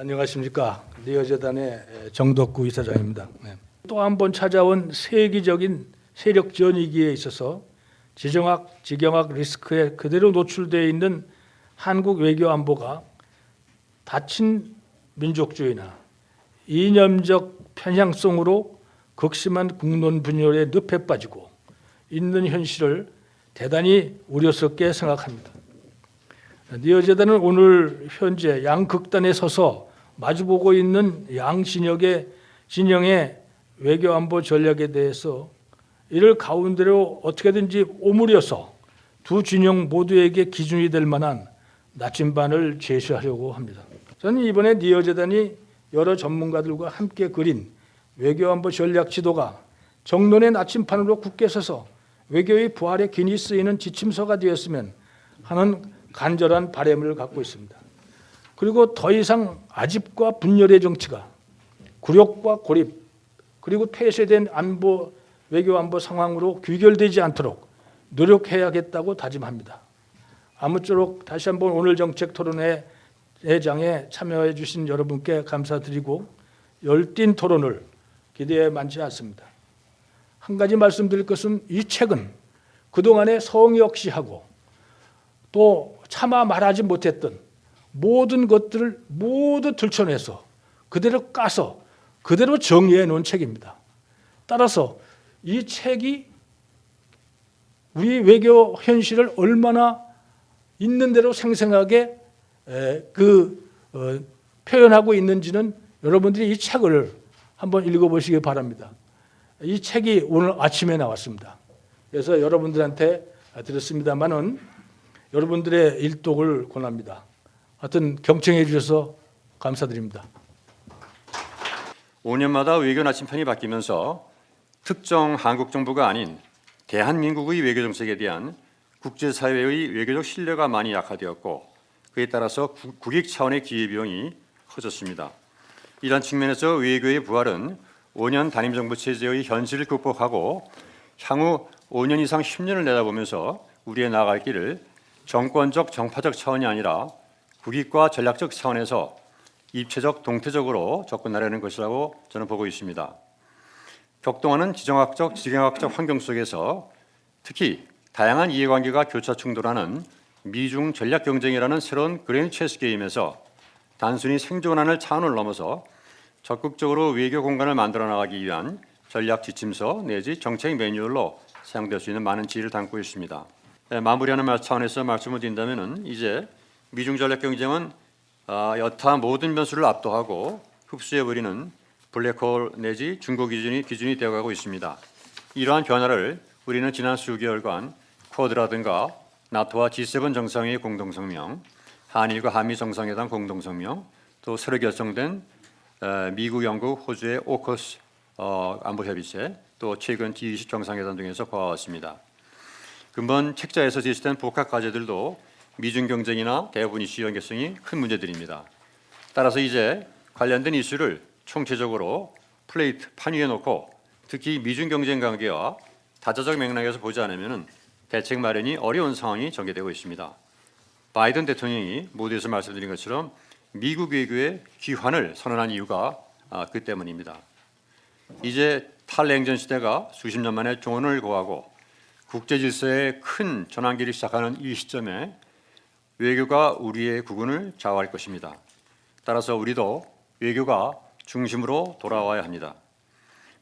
안녕하십니까. 리어재단의 정덕구 이사장입니다. 네. 또 한 번 찾아온 세계적인 세력 전이기에 있어서 지정학, 지경학 리스크에 그대로 노출되어 있는 한국 외교 안보가 닫힌 민족주의나 이념적 편향성으로 극심한 국론 분열의 늪에 빠지고 있는 현실을 대단히 우려스럽게 생각합니다. 리어재단은 오늘 현재 양극단에 서서 마주보고 있는 양 진영의 외교안보 전략에 대해서 이를 가운데로 어떻게든지 오므려서 두 진영 모두에게 기준이 될 만한 나침반을 제시하려고 합니다. 저는 이번에 리어재단이 여러 전문가들과 함께 그린 외교안보 전략 지도가 정론의 나침반으로 굳게 서서 외교의 부활에 기니 쓰이는 지침서가 되었으면 하는 간절한 바람을 갖고 있습니다. 그리고 더 이상 아집과 분열의 정치가 굴욕과 고립 그리고 폐쇄된 외교안보 상황으로 귀결되지 않도록 노력해야겠다고 다짐합니다. 아무쪼록 다시 한번 오늘 정책 토론회장에 참여해 주신 여러분께 감사드리고 열띤 토론을 기대해 많지 않습니다. 한 가지 말씀드릴 것은 이 책은 그동안에 성역시하고 또 차마 말하지 못했던 모든 것들을 모두 들춰내서 그대로 까서 그대로 정리해 놓은 책입니다. 따라서 이 책이 우리 외교 현실을 얼마나 있는 대로 생생하게 표현하고 있는지는 여러분들이 이 책을 한번 읽어보시기 바랍니다. 이 책이 오늘 아침에 나왔습니다. 그래서 여러분들한테 드렸습니다만은 여러분들의 일독을 권합니다. 하여튼 경청해 주셔서 감사드립니다. 5년마다 외교 나침판이 바뀌면서 특정 한국 정부가 아닌 대한민국의 외교 정책에 대한 국제사회의 외교적 신뢰가 많이 약화되었고 그에 따라서 국익 차원의 기회비용이 커졌습니다. 이런 측면에서 외교의 부활은 5년 단임정부 체제의 현실을 극복하고 향후 5년 이상 10년을 내다보면서 우리의 나아갈 길을 정권적 정파적 차원이 아니라 국익과 전략적 차원에서 입체적 동태적으로 접근하려는 것이라고 저는 보고 있습니다. 격동하는 지정학적, 지경학적 환경 속에서 특히 다양한 이해관계가 교차 충돌하는 미중 전략 경쟁이라는 새로운 그랜드 체스 게임에서 단순히 생존하는 차원을 넘어서 적극적으로 외교 공간을 만들어 나가기 위한 전략 지침서 내지 정책 매뉴얼로 사용될 수 있는 많은 지혜를 담고 있습니다. 마무리하는 차원에서 말씀을 드린다면 이제 미중 전략 경쟁은 여타 모든 변수를 압도하고 흡수해버리는 블랙홀 내지 중고 기준이 되어가고 있습니다. 이러한 변화를 우리는 지난 수개월간 쿼드라든가 나토와 G7 정상회의 공동성명, 한일과 한미 정상회담 공동성명, 또 새로 결성된 미국, 영국, 호주의 오커스 안보협의체, 또 최근 G20 정상회담 등에서 봐왔습니다. 근본 책자에서 제시된 복합 과제들도 미중 경쟁이나 대부분 이슈 연계성이 큰 문제들입니다. 따라서 이제 관련된 이슈를 총체적으로 판 위에 놓고 특히 미중 경쟁 관계와 다자적 맥락에서 보지 않으면 대책 마련이 어려운 상황이 전개되고 있습니다. 바이든 대통령이 모두에서 말씀드린 것처럼 미국 외교의 귀환을 선언한 이유가 그 때문입니다. 이제 탈냉전 시대가 수십 년 만에 종언을 고하고 국제 질서의 큰 전환기를 시작하는 이 시점에 외교가 우리의 국운을 좌우할 것입니다. 따라서 우리도 외교가 중심으로 돌아와야 합니다.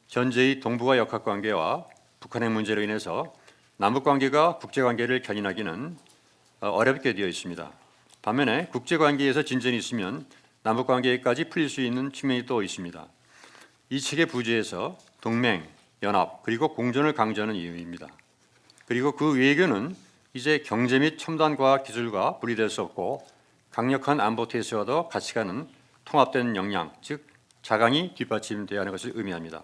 현재의 동북아 역학관계와 북한의 문제로 인해서 남북관계가 국제관계를 견인하기는 어렵게 되어 있습니다. 반면에 국제관계에서 진전이 있으면 남북관계까지 풀릴 수 있는 측면이 또 있습니다. 이 책의 부제에서 동맹, 연합 그리고 공존을 강조하는 이유입니다. 그리고 그 외교는 이제 경제 및 첨단 과학 기술과 분리될 수 없고 강력한 안보 태세와도 같이 가는 통합된 역량, 즉 자강이 뒷받침되어야 하는 것을 의미합니다.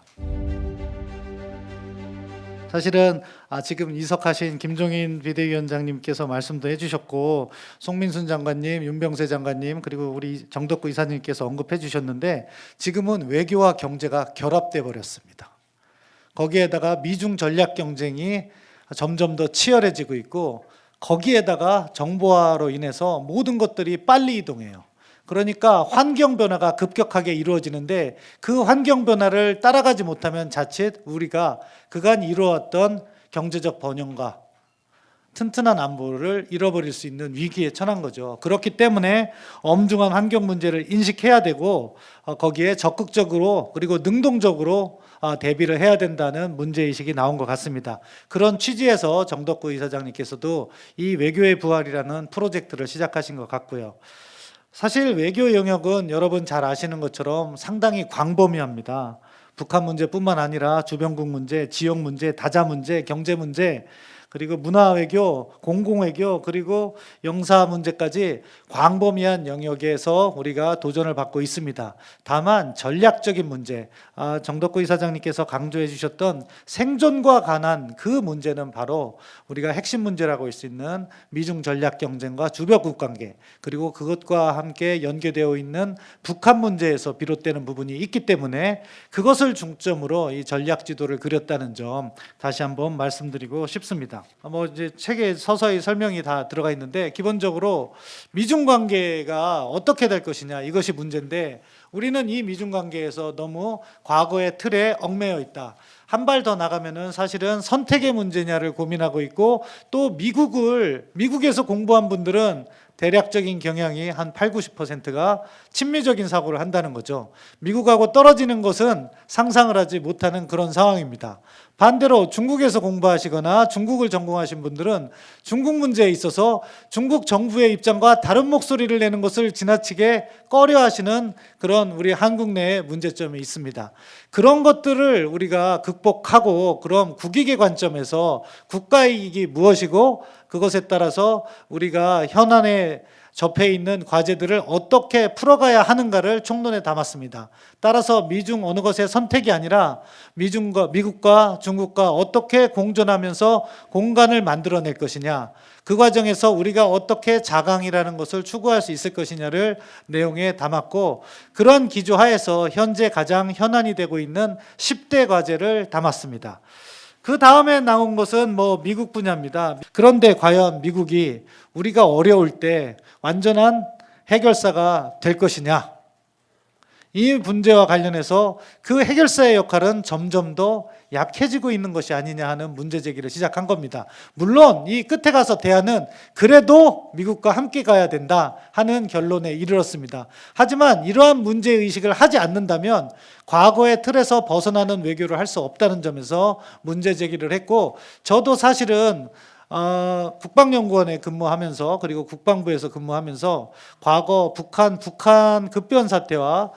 사실은 지금 이석하신 김종인 비대위원장님께서 말씀도 해주셨고 송민순 장관님, 윤병세 장관님 그리고 우리 정덕구 이사님께서 언급해 주셨는데 지금은 외교와 경제가 결합돼 버렸습니다. 거기에다가 미중 전략 경쟁이 점점 더 치열해지고 있고 거기에다가 정보화로 인해서 모든 것들이 빨리 이동해요. 그러니까 환경 변화가 급격하게 이루어지는데 그 환경 변화를 따라가지 못하면 자칫 우리가 그간 이루어왔던 경제적 번영과 튼튼한 안보를 잃어버릴 수 있는 위기에 처한 거죠. 그렇기 때문에 엄중한 환경 문제를 인식해야 되고 거기에 적극적으로 그리고 능동적으로 대비를 해야 된다는 문제의식이 나온 것 같습니다. 그런 취지에서 정덕구 이사장님께서도 이 외교의 부활이라는 프로젝트를 시작하신 것 같고요. 사실 외교 영역은 여러분 잘 아시는 것처럼 상당히 광범위합니다. 북한 문제뿐만 아니라 주변국 문제, 지역 문제, 다자 문제, 경제 문제, 그리고 문화외교, 공공외교, 그리고 영사 문제까지 광범위한 영역에서 우리가 도전을 받고 있습니다. 다만 전략적인 문제, 정덕구 이사장님께서 강조해 주셨던 생존과 관한 그 문제는 바로 우리가 핵심 문제라고 할 수 있는 미중 전략 경쟁과 주변국 관계, 그리고 그것과 함께 연계되어 있는 북한 문제에서 비롯되는 부분이 있기 때문에 그것을 중점으로 이 전략 지도를 그렸다는 점 다시 한번 말씀드리고 싶습니다. 이제 책에 서서히 설명이 다 들어가 있는데 기본적으로 미중 관계가 어떻게 될 것이냐 이것이 문제인데 우리는 이 미중 관계에서 너무 과거의 틀에 얽매여 있다. 한 발 더 나가면은 사실은 선택의 문제냐를 고민하고 있고 또 미국에서 공부한 분들은 대략적인 경향이 한 80~90%가 친미적인 사고를 한다는 거죠. 미국하고 떨어지는 것은 상상을 하지 못하는 그런 상황입니다. 반대로 중국에서 공부하시거나 중국을 전공하신 분들은 중국 문제에 있어서 중국 정부의 입장과 다른 목소리를 내는 것을 지나치게 꺼려하시는 그런 우리 한국 내에 문제점이 있습니다. 그런 것들을 우리가 극복하고 그럼 국익의 관점에서 국가이익이 무엇이고 그것에 따라서 우리가 현안에 접해 있는 과제들을 어떻게 풀어가야 하는가를 총론에 담았습니다. 따라서 미중 어느 것의 선택이 아니라 미국과 중국과 어떻게 공존하면서 공간을 만들어낼 것이냐, 그 과정에서 우리가 어떻게 자강이라는 것을 추구할 수 있을 것이냐를 내용에 담았고 그런 기조하에서 현재 가장 현안이 되고 있는 10대 과제를 담았습니다. 그 다음에 나온 것은 미국 분야입니다. 그런데 과연 미국이 우리가 어려울 때 완전한 해결사가 될 것이냐? 이 문제와 관련해서 그 해결사의 역할은 점점 더 약해지고 있는 것이 아니냐 하는 문제 제기를 시작한 겁니다. 물론 이 끝에 가서 대안은 그래도 미국과 함께 가야 된다 하는 결론에 이르렀습니다. 하지만 이러한 문제의식을 하지 않는다면 과거의 틀에서 벗어나는 외교를 할 수 없다는 점에서 문제 제기를 했고 저도 사실은 국방연구원에 근무하면서 그리고 국방부에서 근무하면서 과거 북한 급변 사태와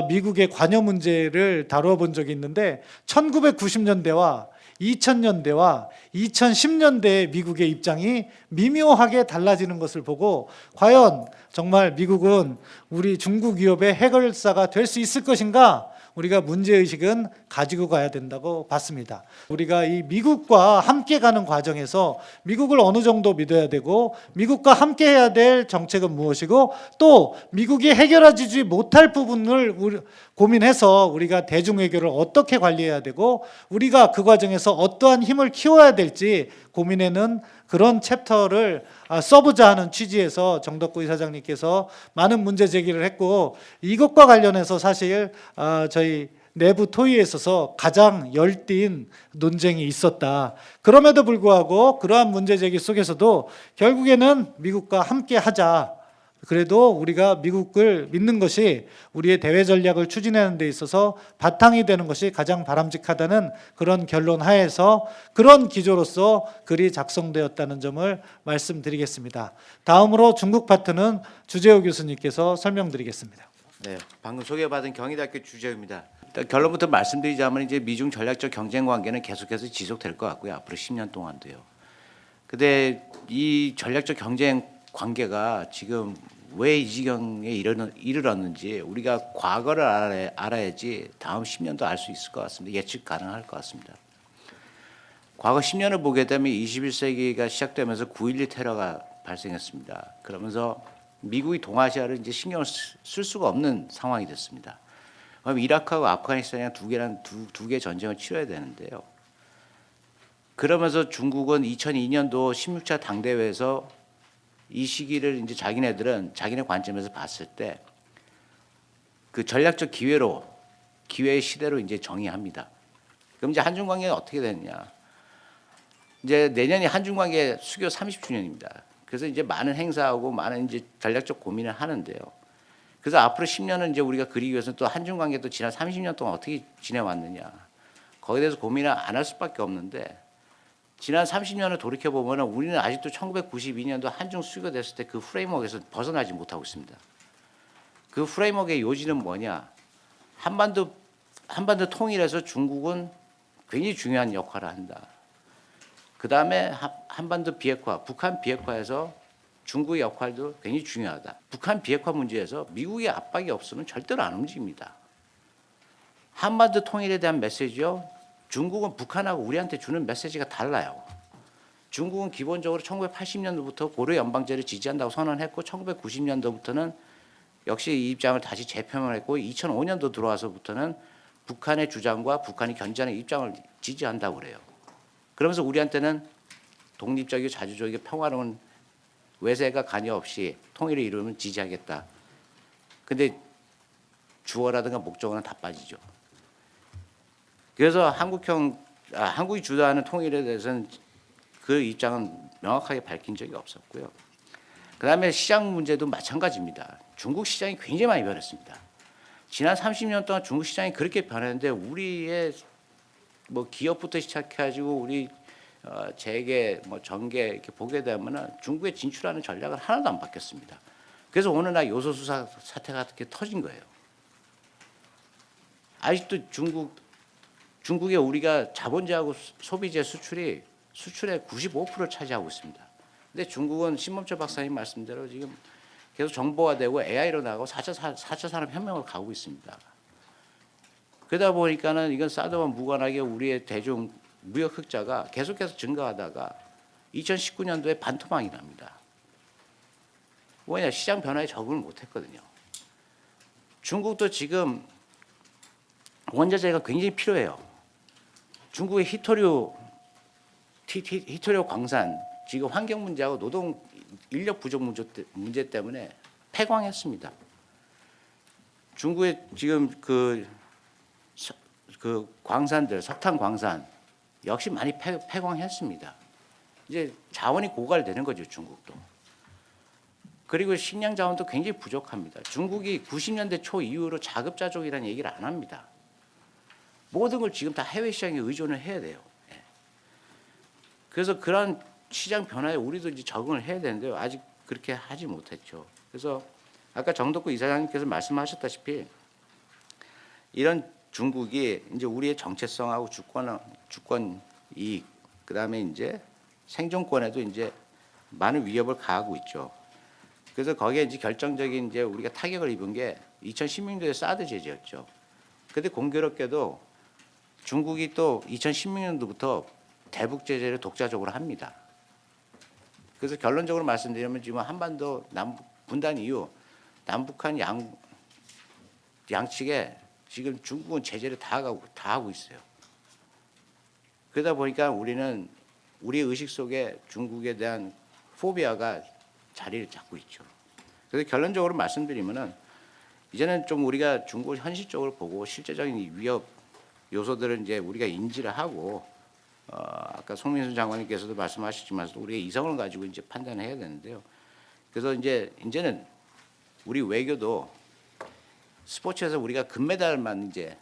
미국의 관여 문제를 다루어 본 적이 있는데 1990년대와 2000년대와 2010년대의 미국의 입장이 미묘하게 달라지는 것을 보고 과연 정말 미국은 우리 중국 위협의 해결사가 될 수 있을 것인가? 우리가 문제의식은 가지고 가야 된다고 봤습니다. 우리가 이 미국과 함께 가는 과정에서 미국을 어느 정도 믿어야 되고 미국과 함께 해야 될 정책은 무엇이고 또 미국이 해결하지 못할 부분을 고민해서 우리가 대중외교를 어떻게 관리해야 되고 우리가 그 과정에서 어떠한 힘을 키워야 될지 고민하는 그런 챕터를 써보자 하는 취지에서 정덕구 이사장님께서 많은 문제 제기를 했고 이것과 관련해서 사실 저희 내부 토의에 있어서 가장 열띤 논쟁이 있었다. 그럼에도 불구하고 그러한 문제 제기 속에서도 결국에는 미국과 함께 하자. 그래도 우리가 미국을 믿는 것이 우리의 대외 전략을 추진하는 데 있어서 바탕이 되는 것이 가장 바람직하다는 그런 결론 하에서 그런 기조로서 글이 작성되었다는 점을 말씀드리겠습니다. 다음으로 중국 파트는 주재호 교수님께서 설명드리겠습니다. 네, 방금 소개받은 경희대학교 주재호입니다. 일단 결론부터 말씀드리자면 이제 미중 전략적 경쟁 관계는 계속해서 지속될 것 같고요. 앞으로 10년 동안도요. 근데 이 전략적 경쟁 관계가 지금 왜 이 지경에 이르렀는지 우리가 과거를 알아야지 다음 10년도 알 수 있을 것 같습니다. 예측 가능할 것 같습니다. 과거 10년을 보게 되면 21세기가 시작되면서 9.11 테러가 발생했습니다. 그러면서 미국이 동아시아를 이제 신경을 쓸 수가 없는 상황이 됐습니다. 그럼 이라크하고 아프가니스탄이랑 두 개 전쟁을 치러야 되는데요. 그러면서 중국은 2002년도 16차 당대회에서 이 시기를 이제 자기네 관점에서 봤을 때 그 전략적 기회의 시대로 이제 정의합니다. 그럼 이제 한중 관계가 어떻게 되느냐? 이제 내년이 한중 관계 수교 30주년입니다. 그래서 이제 많은 행사하고 많은 이제 전략적 고민을 하는데요. 그래서 앞으로 10년은 이제 우리가 그리기 위해서는 또 한중 관계 또 지난 30년 동안 어떻게 지내왔느냐. 거기에 대해서 고민을 안 할 수밖에 없는데 지난 30년을 돌이켜 보면 우리는 아직도 1992년도 한중 수교됐을 때 그 프레임워크에서 벗어나지 못하고 있습니다. 그 프레임워크의 요지는 뭐냐? 한반도 통일에서 중국은 굉장히 중요한 역할을 한다. 그 다음에 한반도 비핵화, 북한 비핵화에서 중국의 역할도 굉장히 중요하다. 북한 비핵화 문제에서 미국의 압박이 없으면 절대로 안 움직입니다. 한반도 통일에 대한 메시지요. 중국은 북한하고 우리한테 주는 메시지가 달라요. 중국은 기본적으로 1980년도부터 고려 연방제를 지지한다고 선언했고 1990년도부터는 역시 이 입장을 다시 재표명했고 2005년도 들어와서부터는 북한의 주장과 북한이 견제하는 입장을 지지한다고 그래요. 그러면서 우리한테는 독립적이고 자주적이고 평화로운 외세가 관여 없이 통일을 이루면 지지하겠다. 근데 주어라든가 목적어는 다 빠지죠. 그래서 한국이 주도하는 통일에 대해서는 그 입장은 명확하게 밝힌 적이 없었고요. 그다음에 시장 문제도 마찬가지입니다. 중국 시장이 굉장히 많이 변했습니다. 지난 30년 동안 중국 시장이 그렇게 변했는데 우리의 뭐 기업부터 시작해가지고 우리 재계, 뭐 전계 이렇게 보게 되면은 중국에 진출하는 전략은 하나도 안 바뀌었습니다. 그래서 어느 날 요소수사 사태가 이렇게 터진 거예요. 아직도 중국에 우리가 자본재하고 소비재 수출의 95%를 차지하고 있습니다. 근데 중국은 신범철 박사님 말씀대로 지금 계속 정보화되고 AI로 나가고 4차 산업혁명을 가고 있습니다. 그러다 보니까는 이건 사드와 무관하게 우리의 대중 무역 흑자가 계속해서 증가하다가 2019년도에 반토막이 납니다. 왜냐? 시장 변화에 적응을 못했거든요. 중국도 지금 원자재가 굉장히 필요해요. 중국의 히토류 광산 지금 환경 문제하고 노동 인력 부족 문제 때문에 폐광했습니다. 중국의 지금 그 광산들 석탄 광산 역시 많이 폐광했습니다. 이제 자원이 고갈되는 거죠, 중국도. 그리고 식량 자원도 굉장히 부족합니다. 중국이 90년대 초 이후로 자급자족이라는 얘기를 안 합니다. 모든 걸 지금 다 해외 시장에 의존을 해야 돼요. 그래서 그런 시장 변화에 우리도 이제 적응을 해야 되는데요. 아직 그렇게 하지 못했죠. 그래서 아까 정덕구 이사장님께서 말씀하셨다시피 이런 중국이 이제 우리의 정체성하고 주권 이익, 그다음에 이제 생존권에도 이제 많은 위협을 가하고 있죠. 그래서 거기에 이제 결정적인 이제 우리가 타격을 입은 게 2016년도에 사드 제재였죠. 그런데 공교롭게도 중국이 또 2016년도부터 대북 제재를 독자적으로 합니다. 그래서 결론적으로 말씀드리면 지금 한반도 남북 분단 이후 남북한 양측에 지금 중국은 제재를 다 하고 있어요. 그러다 보니까 우리는 우리 의식 속에 중국에 대한 포비아가 자리를 잡고 있죠. 그래서 결론적으로 말씀드리면은 이제는 좀 우리가 중국을 현실적으로 보고 실제적인 위협 요소들은 이제 우리가 인지를 하고 아까 송민순 장관님께서도 말씀하셨지만 우리가 이성을 가지고 이제 판단해야 되는데요. 그래서 이제는 우리 외교도 스포츠에서 우리가 금메달만 이제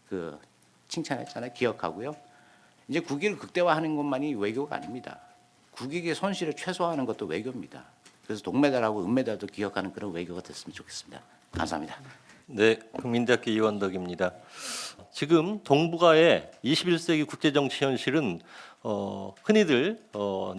그 칭찬했잖아요. 기억하고요. 이제 국익을 극대화하는 것만이 외교가 아닙니다. 국익의 손실을 최소화하는 것도 외교입니다. 그래서 동메달하고 은메달도 기억하는 그런 외교가 됐으면 좋겠습니다. 감사합니다. 네, 국민대학교 이원덕입니다. 지금 동북아의 21세기 국제정치 현실은 흔히들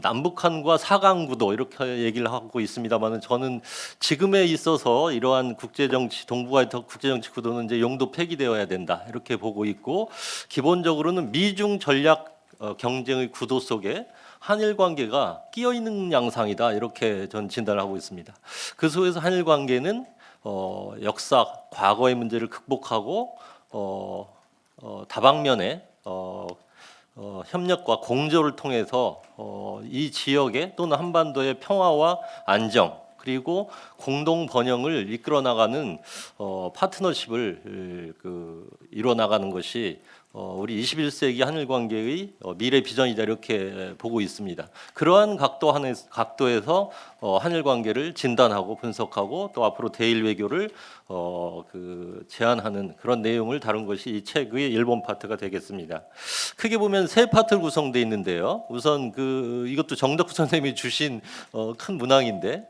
남북한과 4강 구도 이렇게 얘기를 하고 있습니다만 저는 지금에 있어서 이러한 국제정치 동북아의 국제정치 구도는 이제 용도 폐기되어야 된다 이렇게 보고 있고 기본적으로는 미중 전략 경쟁의 구도 속에 한일 관계가 끼어 있는 양상이다 이렇게 전 진단을 하고 있습니다. 그 속에서 한일 관계는 역사 과거의 문제를 극복하고 다방면의 협력과 공조를 통해서 이 지역의 또는 한반도의 평화와 안정 그리고 공동 번영을 이끌어 나가는 파트너십을 이뤄 나가는 것이 우리 21세기 한일 관계의 미래 비전이다 이렇게 보고 있습니다. 그러한 각도에서 한일 관계를 진단하고 분석하고 또 앞으로 대일 외교를 제안하는 그런 내용을 다룬 것이 이 책의 일본 파트가 되겠습니다. 크게 보면 세 파트로 구성되어 있는데요. 우선 이것도 정덕구 선생님이 주신 큰 문항인데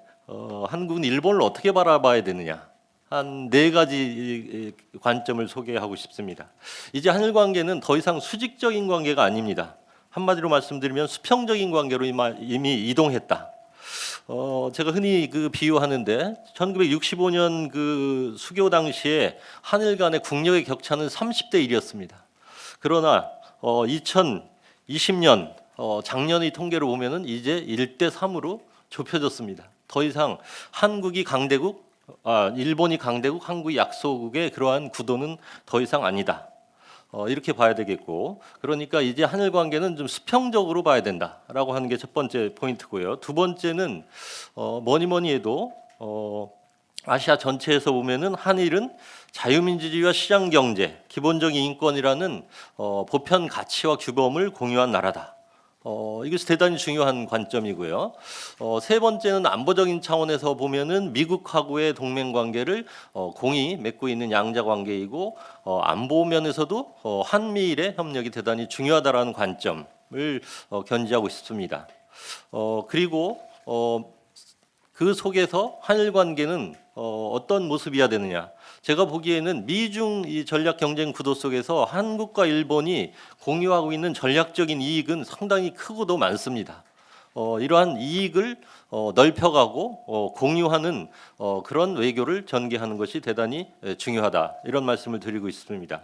한국은 일본을 어떻게 바라봐야 되느냐. 한 4가지 관점을 소개하고 싶습니다. 이제 한일 관계는 더 이상 수직적인 관계가 아닙니다. 한마디로 말씀드리면 수평적인 관계로 이미 이동했다. 제가 흔히 비유하는데 1965년 수교 당시에 한일 간의 국력의 격차는 30대 1이었습니다. 그러나 2020년 작년의 통계로 보면은 이제 1대 3으로 좁혀졌습니다. 더 이상 한국이 강대국 일본이 강대국, 한국이 약소국의 그러한 구도는 더 이상 아니다. 이렇게 봐야 되겠고, 그러니까 이제 한일 관계는 좀 수평적으로 봐야 된다라고 하는 게 첫 번째 포인트고요. 두 번째는 뭐니 해도 아시아 전체에서 보면은 한일은 자유민주주의와 시장경제, 기본적인 인권이라는 보편 가치와 규범을 공유한 나라다. 이것이 대단히 중요한 관점이고요. 세 번째는 안보적인 차원에서 보면은 미국하고의 동맹 관계를 공히 맺고 있는 양자 관계이고 안보 면에서도 한미일의 협력이 대단히 중요하다라는 관점을 견지하고 있습니다. 그리고 그 속에서 한일 관계는 어떤 모습이어야 되느냐? 제가 보기에는 미중 이 전략 경쟁 구도 속에서 한국과 일본이 공유하고 있는 전략적인 이익은 상당히 크고도 많습니다. 이러한 이익을 넓혀가고 공유하는 그런 외교를 전개하는 것이 대단히 중요하다. 이런 말씀을 드리고 있습니다.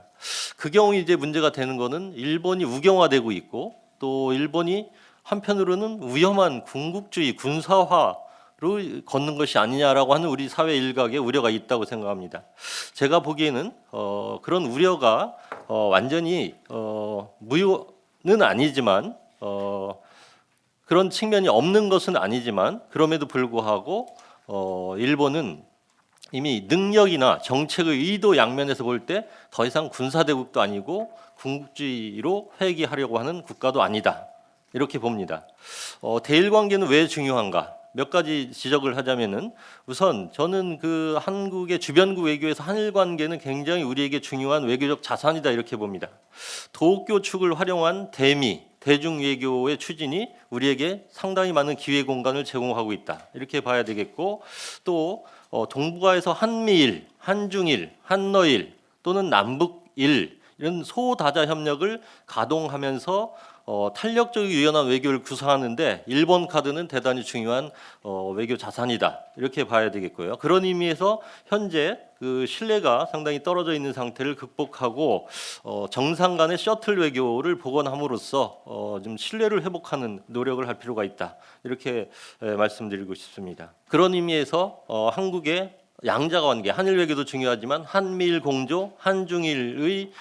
그 경우 이제 문제가 되는 것은 일본이 우경화되고 있고 또 일본이 한편으로는 위험한 군국주의 군사화 로 걷는 것이 아니냐라고 하는 우리 사회 일각의 우려가 있다고 생각합니다. 제가 보기에는 그런 우려가 완전히 무효는 아니지만 그런 측면이 없는 것은 아니지만 그럼에도 불구하고 일본은 이미 능력이나 정책의 의도 양면에서 볼 때 더 이상 군사대국도 아니고 군국주의로 회귀하려고 하는 국가도 아니다. 이렇게 봅니다. 대일 관계는 왜 중요한가? 몇 가지 지적을 하자면은 우선 저는 한국의 주변국 외교에서 한일 관계는 굉장히 우리에게 중요한 외교적 자산이다 이렇게 봅니다. 도쿄축을 활용한 대미 대중 외교의 추진이 우리에게 상당히 많은 기회 공간을 제공하고 있다 이렇게 봐야 되겠고 또 동북아에서 한미일, 한중일, 한러일 또는 남북일 이런 소다자 협력을 가동하면서 탄력적이고 유연한 외교를 구사하는데 일본 카드는 대단히 중요한 외교 자산이다 이렇게 봐야 되겠고요. 그런 의미에서 현재 신뢰가 상당히 떨어져 있는 상태를 극복하고 정상 간의 셔틀 외교를 복원함으로써 좀 신뢰를 회복하는 노력을 할 필요가 있다 이렇게 말씀드리고 싶습니다. 그런 의미에서 한국의 양자 관계, 한일 외교도 중요하지만 한미일 공조, 한중일의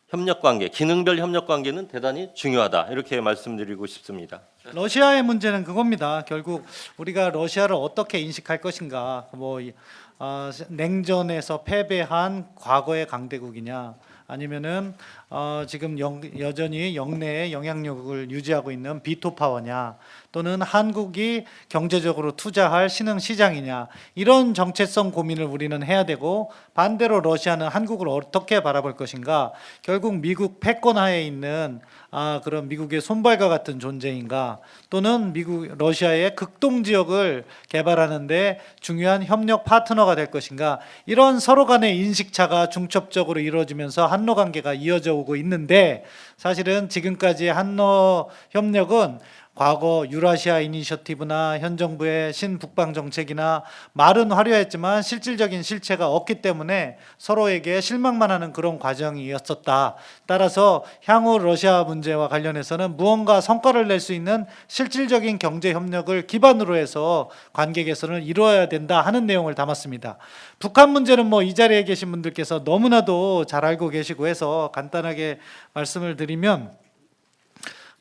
협력 관계, 기능별 협력 관계는 대단히 중요하다 이렇게 말씀드리고 싶습니다. 러시아의 문제는 그겁니다. 결국 우리가 러시아를 어떻게 인식할 것인가, 냉전에서 패배한 과거의 강대국이냐, 아니면은 지금 여전히 영내에 영향력을 유지하고 있는 비토 파워냐, 또는 한국이 경제적으로 투자할 신흥 시장이냐, 이런 정체성 고민을 우리는 해야 되고, 반대로 러시아는 한국을 어떻게 바라볼 것인가, 결국 미국 패권하에 있는 그런 미국의 손발과 같은 존재인가, 또는 러시아의 극동 지역을 개발하는데 중요한 협력 파트너가 될 것인가, 이런 서로 간의 인식차가 중첩적으로 이루어지면서 한러 관계가 이어져 오고 있는데, 사실은 지금까지 한러 협력은 과거 유라시아 이니셔티브나 현 정부의 신북방 정책이나 말은 화려했지만 실질적인 실체가 없기 때문에 서로에게 실망만 하는 그런 과정이었었다. 따라서 향후 러시아 문제와 관련해서는 무언가 성과를 낼 수 있는 실질적인 경제 협력을 기반으로 해서 관계 개선을 이루어야 된다 하는 내용을 담았습니다. 북한 문제는 이 자리에 계신 분들께서 너무나도 잘 알고 계시고 해서 간단하게 말씀을 드리면,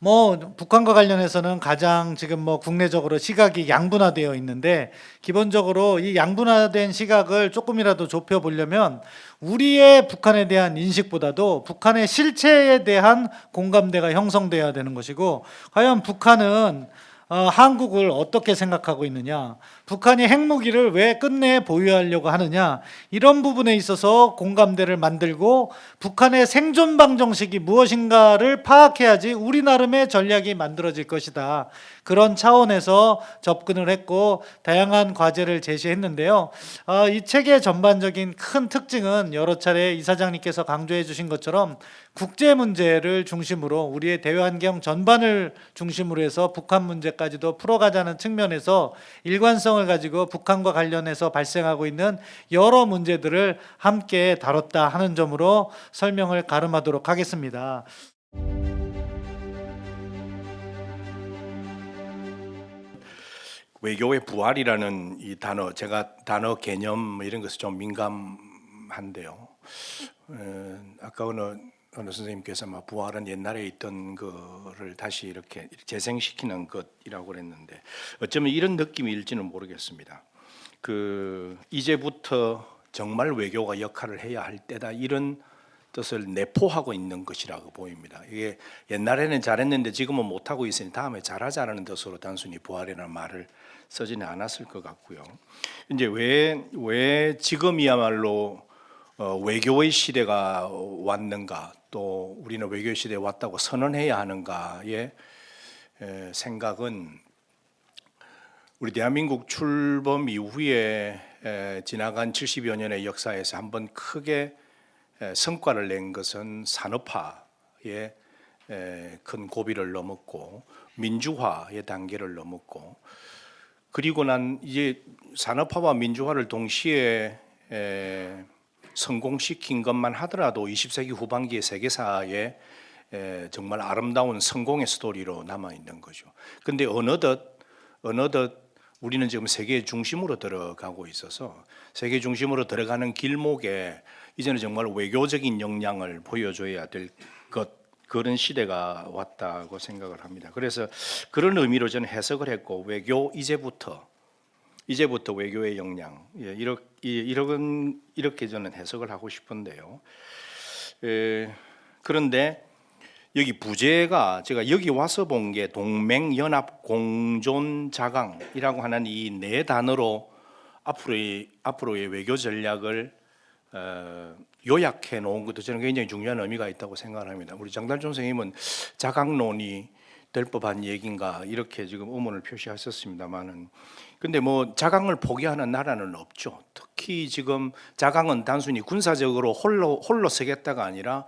뭐 북한과 관련해서는 가장 지금 뭐 국내적으로 시각이 양분화되어 있는데, 기본적으로 이 양분화된 시각을 조금이라도 좁혀 보려면 우리의 북한에 대한 인식보다도 북한의 실체에 대한 공감대가 형성돼야 되는 것이고, 과연 북한은 한국을 어떻게 생각하고 있느냐, 북한이 핵무기를 왜 끝내 보유하려고 하느냐, 이런 부분에 있어서 공감대를 만들고 북한의 생존 방정식이 무엇인가를 파악해야지 우리 나름의 전략이 만들어질 것이다. 그런 차원에서 접근을 했고 다양한 과제를 제시했는데요. 이 책의 전반적인 큰 특징은 여러 차례 이사장님께서 강조해 주신 것처럼 국제 문제를 중심으로, 우리의 대외 환경 전반을 중심으로 해서 북한 문제까지도 풀어가자는 측면에서 일관성을 가지고 북한과 관련해서 발생하고 있는 여러 문제들을 함께 다뤘다 하는 점으로 설명을 가름하도록 하겠습니다. 외교의 부활이라는 이 단어, 제가 단어 개념 뭐 이런 것에 좀 민감한데요. 아까 어느 선생님께서 막 부활은 옛날에 있던 거를 다시 이렇게 재생시키는 것이라고 그랬는데, 어쩌면 이런 느낌일지는 모르겠습니다. 이제부터 정말 외교가 역할을 해야 할 때다, 이런 뜻을 내포하고 있는 것이라고 보입니다. 이게 옛날에는 잘했는데 지금은 못하고 있으니 다음에 잘하자라는 뜻으로 단순히 부활이라는 말을 쓰지는 않았을 것 같고요. 이제 왜 지금이야말로 외교의 시대가 왔는가, 또 우리는 외교의 시대에 왔다고 선언해야 하는가의 생각은, 우리 대한민국 출범 이후에 지나간 70여 년의 역사에서 한번 크게 성과를 낸 것은 산업화의 큰 고비를 넘었고 민주화의 단계를 넘었고, 그리고 난 이제 산업화와 민주화를 동시에 성공시킨 것만 하더라도 20세기 후반기의 세계사에 정말 아름다운 성공의 스토리로 남아 있는 거죠. 근데 어느덧 우리는 지금 세계의 중심으로 들어가고 있어서, 세계 중심으로 들어가는 길목에 이제는 정말 외교적인 역량을 보여줘야 될 그런 시대가 왔다고 생각을 합니다. 그래서 그런 의미로 저는 해석을 했고, 외교 이제부터 외교의 역량, 이렇게 저는 해석을 하고 싶은데요. 그런데 여기 부제가 제가 여기 와서 본 게 동맹연합 공존 자강이라고 하는 이 네 단어로 앞으로의 외교 전략을 요약해 놓은 것도 저는 굉장히 중요한 의미가 있다고 생각을 합니다. 우리 장달종 선생님은 자강론이 될 법한 얘기인가 이렇게 지금 의문을 표시하셨습니다만은, 근데 뭐 자강을 포기하는 나라는 없죠. 특히 지금 자강은 단순히 군사적으로 홀로 서겠다가 아니라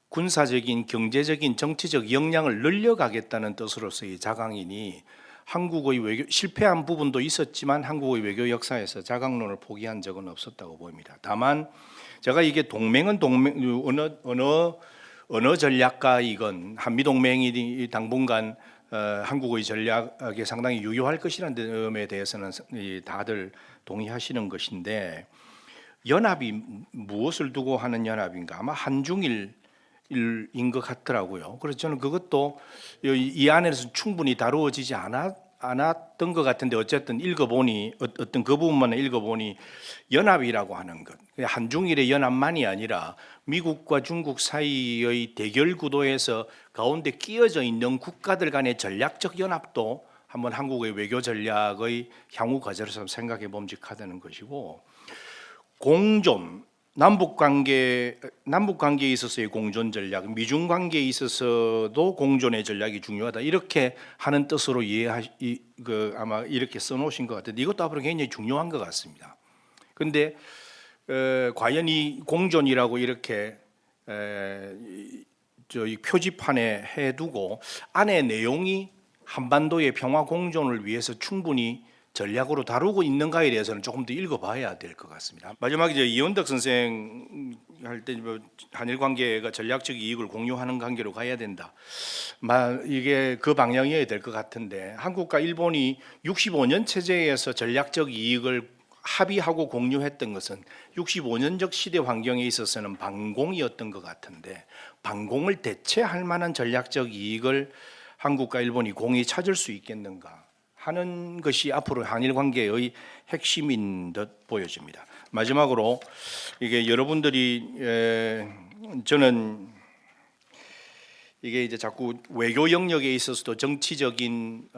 군사적인, 경제적인, 정치적 역량을 늘려가겠다는 뜻으로서의 자강이니, 한국의 외교 실패한 부분도 있었지만 한국의 외교 역사에서 자강론을 포기한 적은 없었다고 보입니다. 다만 제가 이게 동맹은 어느 전략가이건 한미 동맹이 당분간 한국의 전략에 상당히 유효할 것이라는 점에 대해서는 다들 동의하시는 것인데, 연합이 무엇을 두고 하는 연합인가? 아마 한중일 인 것 같더라고요. 그래서 저는 그것도 이 안에서 충분히 다루어지지 않았던 것 같은데, 어쨌든 읽어보니 어떤 그 부분만 읽어보니 연합이라고 하는 것, 한중일의 연합만이 아니라 미국과 중국 사이의 대결 구도에서 가운데 끼어져 있는 국가들 간의 전략적 연합도 한번 한국의 외교 전략의 향후 과제로서 생각해 봄직하다는 것이고, 공존, 남북 관계에 있어서의 공존 전략, 미중 관계에 있어서도 공존의 전략이 중요하다, 이렇게 하는 뜻으로 아마 이렇게 써놓으신 것 같은데, 이것도 앞으로 굉장히 중요한 것 같습니다. 그런데 과연 이 공존이라고 이렇게 이 표지판에 해두고 안에 내용이 한반도의 평화 공존을 위해서 충분히 전략으로 다루고 있는가에 대해서는 조금 더 읽어봐야 될 것 같습니다. 마지막에 이제 이원덕 선생 할 때 한일 관계가 전략적 이익을 공유하는 관계로 가야 된다. 이게 그 방향이어야 될 것 같은데, 한국과 일본이 65년 체제에서 전략적 이익을 합의하고 공유했던 것은 65년적 시대 환경에 있어서는 반공이었던 것 같은데 반공을 대체할 만한 전략적 이익을 한국과 일본이 공히 찾을 수 있겠는가 하는 것이 앞으로 한일 관계의 핵심인 듯 보여집니다. 마지막으로 이게 여러분들이 저는 이게 이제 자꾸 외교 영역에 있어서도 정치적인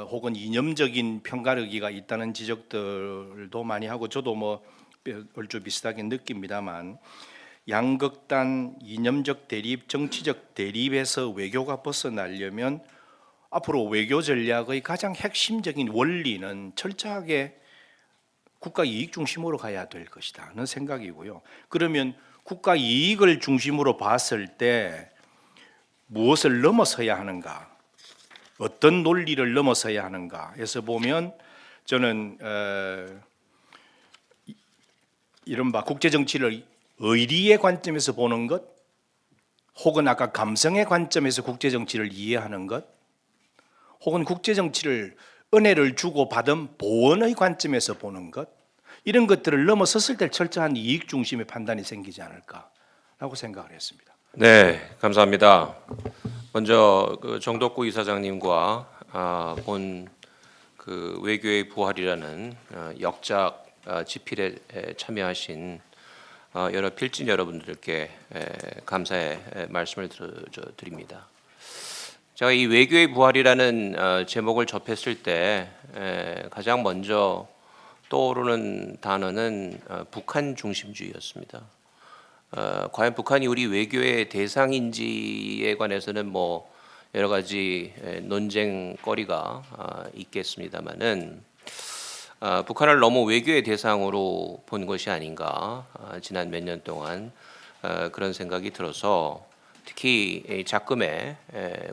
혹은 이념적인 평가르기가 있다는 지적들도 많이 하고 저도 뭐 얼추 비슷하게 느낍니다만 양극단 이념적 대립, 정치적 대립에서 외교가 벗어나려면 앞으로 외교 전략의 가장 핵심적인 원리는 철저하게 국가 이익 중심으로 가야 될 것이다는 생각이고요. 그러면 국가 이익을 중심으로 봤을 때 무엇을 넘어서야 하는가, 어떤 논리를 넘어서야 하는가 해서 보면 저는 이른바 국제정치를 의리의 관점에서 보는 것 혹은 아까 감성의 관점에서 국제정치를 이해하는 것 혹은 국제정치를 은혜를 주고 받은 보원의 관점에서 보는 것 이런 것들을 넘어섰을 때 철저한 이익 중심의 판단이 생기지 않을까라고 생각을 했습니다. 네, 감사합니다. 먼저 그 정덕구 이사장님과 본 그 외교의 부활이라는 역작 집필에 참여하신 여러 필진 여러분들께 감사의 말씀을 드립니다. 제가 이 외교의 부활이라는 제목을 접했을 때 가장 먼저 떠오르는 단어는 북한 중심주의였습니다. 과연 북한이 우리 외교의 대상인지에 관해서는 뭐 여러 가지 논쟁거리가 있겠습니다만은 북한을 너무 외교의 대상으로 본 것이 아닌가 지난 몇 년 동안 그런 생각이 들어서 특히 작금의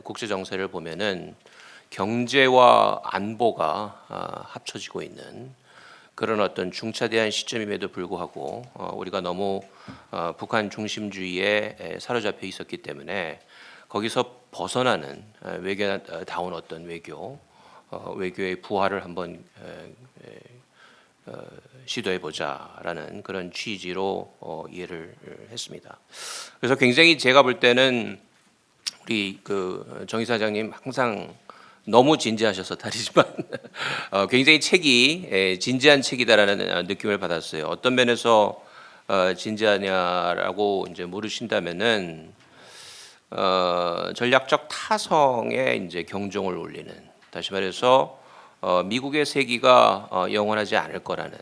국제 정세를 보면은 경제와 안보가 합쳐지고 있는 그런 어떤 중차대한 시점임에도 불구하고 우리가 너무 북한 중심주의에 사로잡혀 있었기 때문에 거기서 벗어나는 외교다운 어떤 외교의 부활을 한번 시도해보자라는 그런 취지로 이해를 했습니다. 그래서 굉장히 제가 볼 때는 우리 그 정 이사장님 항상 너무 진지하셔서 다르지만 굉장히 책이 진지한 책이다라는 느낌을 받았어요. 어떤 면에서 진지하냐라고 이제 물으신다면은 전략적 타성에 이제 경종을 울리는, 다시 말해서 미국의 세기가 영원하지 않을 거라는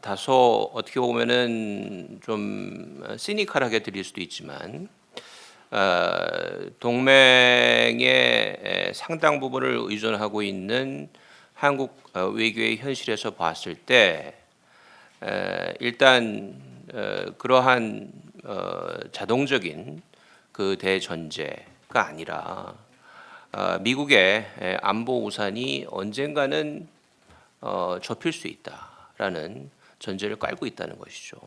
다소 어떻게 보면은 좀 시니컬하게 들릴 수도 있지만 동맹의 상당 부분을 의존하고 있는 한국 외교의 현실에서 봤을 때 일단 그러한 자동적인 그 대전제가 아니라 미국의 안보 우산이 언젠가는 접힐 수 있다라는 전제를 깔고 있다는 것이죠.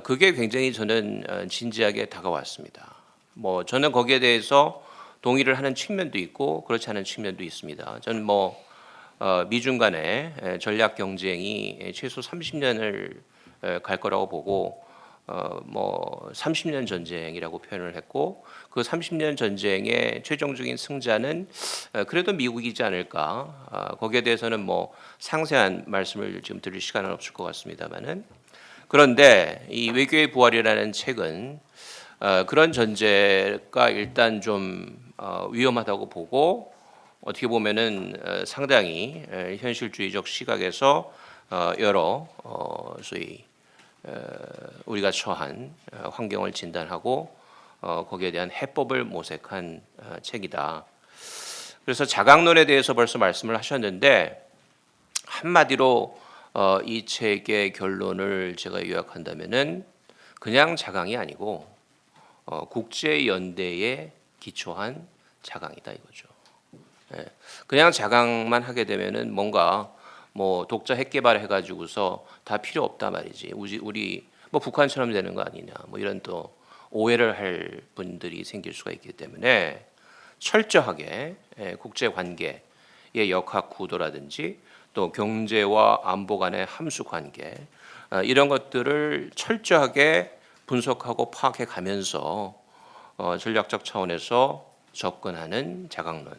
그게 굉장히 저는 진지하게 다가왔습니다. 뭐 저는 거기에 대해서 동의를 하는 측면도 있고 그렇지 않은 측면도 있습니다. 저는 뭐 미중 간의 전략 경쟁이 최소 30년을 갈 거라고 보고 뭐 30년 전쟁이라고 표현을 했고 그 30년 전쟁의 최종적인 승자는 그래도 미국이지 않을까. 거기에 대해서는 뭐 상세한 말씀을 지금 드릴 시간은 없을 것 같습니다만은 그런데 이 외교의 부활이라는 책은 그런 전제가 일단 좀 위험하다고 보고 어떻게 보면은 상당히 현실주의적 시각에서 여러 소위 우리가 처한 환경을 진단하고 거기에 대한 해법을 모색한 책이다. 그래서 자강론에 대해서 벌써 말씀을 하셨는데 한마디로 이 책의 결론을 제가 요약한다면은 그냥 자강이 아니고 국제연대에 기초한 자강이다 이거죠. 그냥 자강만 하게 되면은 뭔가 뭐 독자 핵 개발해가지고서 다 필요 없다 말이지. 우리 뭐 북한처럼 되는 거 아니냐. 뭐 이런 또 오해를 할 분들이 생길 수가 있기 때문에 철저하게 국제 관계의 역학 구도라든지 또 경제와 안보 간의 함수 관계 이런 것들을 철저하게 분석하고 파악해 가면서 전략적 차원에서 접근하는 자강론,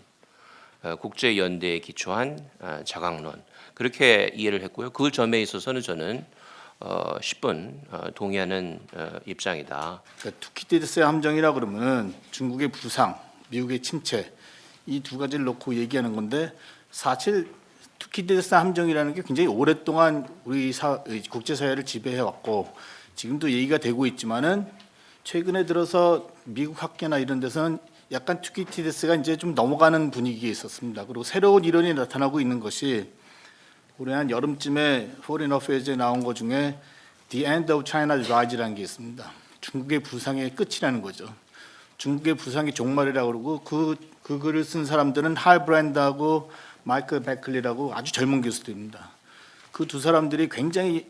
국제 연대에 기초한 자강론 그렇게 이해를 했고요. 그 점에 있어서는 저는 10분 동의하는 입장이다. 그러니까 투키디드스의 함정이라 그러면 중국의 부상, 미국의 침체 이 두 가지를 놓고 얘기하는 건데 사실 투키디드스 함정이라는 게 굉장히 오랫동안 우리 국제사회를 지배해 왔고 지금도 얘기가 되고 있지만은 최근에 들어서 미국 학계나 이런 데서는 약간 투키디드스가 이제 좀 넘어가는 분위기에 있었습니다. 그리고 새로운 이론이 나타나고 있는 것이 올해 한 여름쯤에 Foreign Affairs에 나온 것 중에 The End of China's Rise라는 게 있습니다. 중국의 부상의 끝이라는 거죠. 중국의 부상의 종말이라고 그러고 그 글을 쓴 사람들은 할 브랜드하고 마이클 베클리라고 아주 젊은 교수들입니다. 그 두 사람들이 굉장히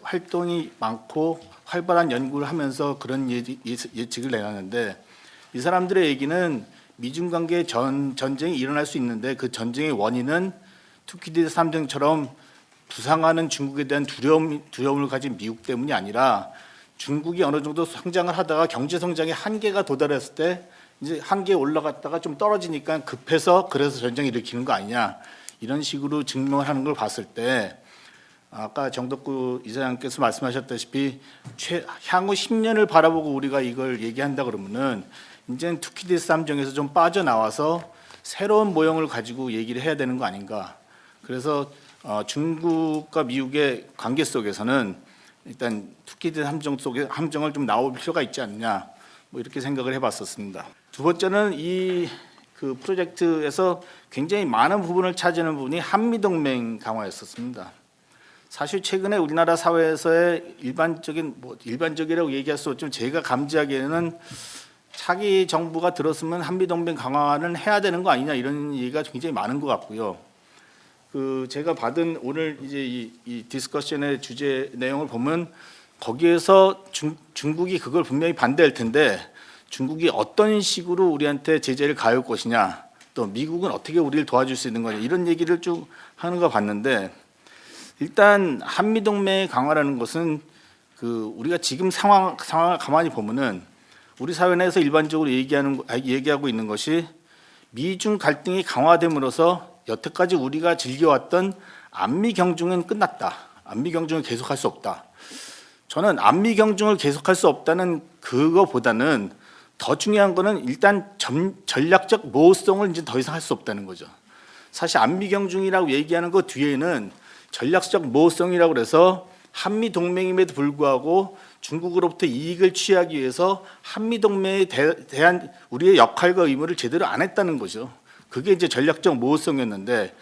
활동이 많고 활발한 연구를 하면서 그런 예측을 내놨는데 이 사람들의 얘기는 미중 관계 전쟁이 일어날 수 있는데 그 전쟁의 원인은 투키디드스 함정처럼 부상하는 중국에 대한 두려움을 가진 미국 때문이 아니라 중국이 어느 정도 성장을 하다가 경제 성장의 한계가 도달했을 때 이제 한계에 올라갔다가 좀 떨어지니까 급해서 그래서 전쟁을 일으키는 거 아니냐 이런 식으로 증명을 하는 걸 봤을 때 아까 정덕구 이사장께서 말씀하셨다시피 향후 10년을 바라보고 우리가 이걸 얘기한다 그러면은 이제는 투키디드스 함정에서 좀 빠져나와서 새로운 모형을 가지고 얘기를 해야 되는 거 아닌가. 그래서 중국과 미국의 관계 속에서는 일단 투키디드스 함정을 좀 나올 필요가 있지 않냐. 뭐 이렇게 생각을 해봤었습니다. 두 번째는 이 그 프로젝트에서 굉장히 많은 부분을 차지하는 부분이 한미동맹 강화였었습니다. 사실 최근에 우리나라 사회에서의 일반적이라고 얘기할 수 없지만 제가 감지하기에는 차기 정부가 들었으면 한미동맹 강화는 해야 되는 거 아니냐 이런 얘기가 굉장히 많은 것 같고요. 그 제가 받은 오늘 이제 이 디스커션의 주제 내용을 보면 거기에서 중국이 그걸 분명히 반대할 텐데 중국이 어떤 식으로 우리한테 제재를 가할 것이냐 또 미국은 어떻게 우리를 도와줄 수 있는 거냐 이런 얘기를 쭉 하는 거 봤는데 일단 한미동맹 강화라는 것은 그 우리가 지금 상황을 가만히 보면은 우리 사회 내에서 일반적으로 얘기하고 있는 것이 미중 갈등이 강화됨으로써 여태까지 우리가 즐겨왔던 안미 경중은 끝났다. 안미 경중을 계속할 수 없다. 저는 안미 경중을 계속할 수 없다는 그거보다는 더 중요한 거는 일단 전략적 모호성을 이제 더 이상 할 수 없다는 거죠. 사실 안미 경중이라고 얘기하는 것 뒤에는 전략적 모호성이라고 그래서 한미 동맹임에도 불구하고 중국으로부터 이익을 취하기 위해서 한미 동맹에 대한 우리의 역할과 의무를 제대로 안 했다는 거죠. 그게 이제 전략적 모호성이었는데